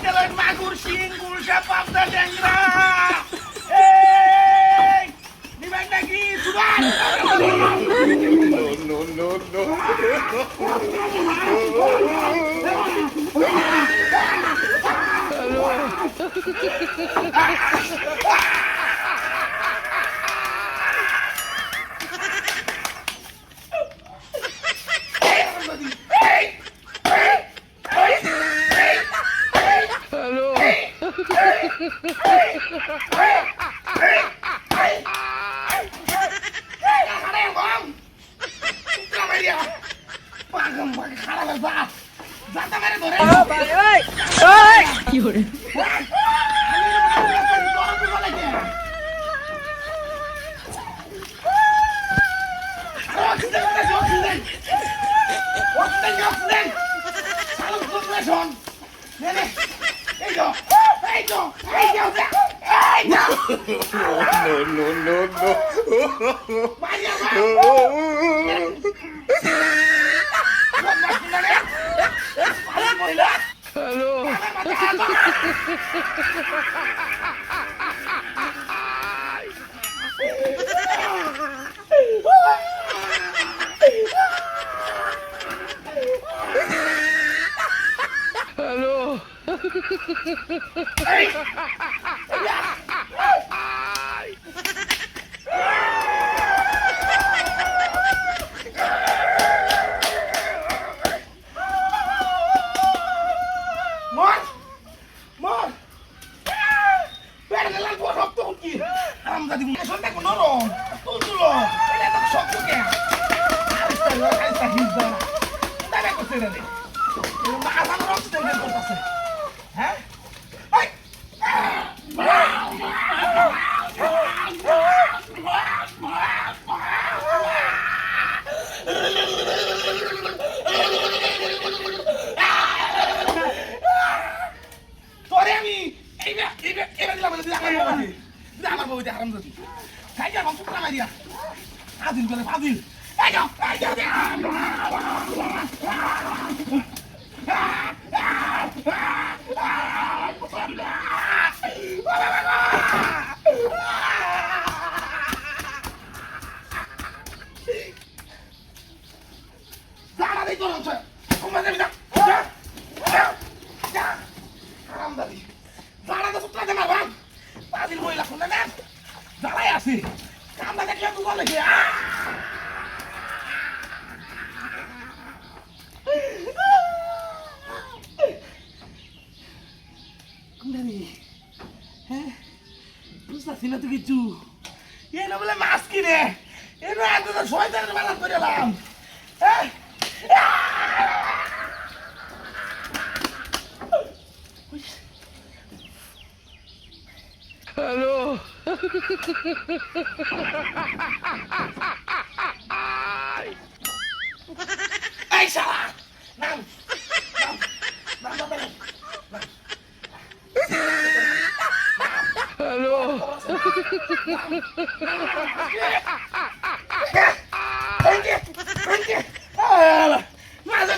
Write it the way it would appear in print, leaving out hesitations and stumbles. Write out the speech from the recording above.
আজকাল মাগুর শিং গুলশা পাবদা ট্যাংরা এই নিবেন নাকি সুবান No, no, no, কি করে no, no, no. কিছু এ না বলে মাছ কিনে এ না এত শয়তানের বালাত করে এলাম হ্যাঁ হ্যালো এই শালা নাম নাম হ্যালো মাছ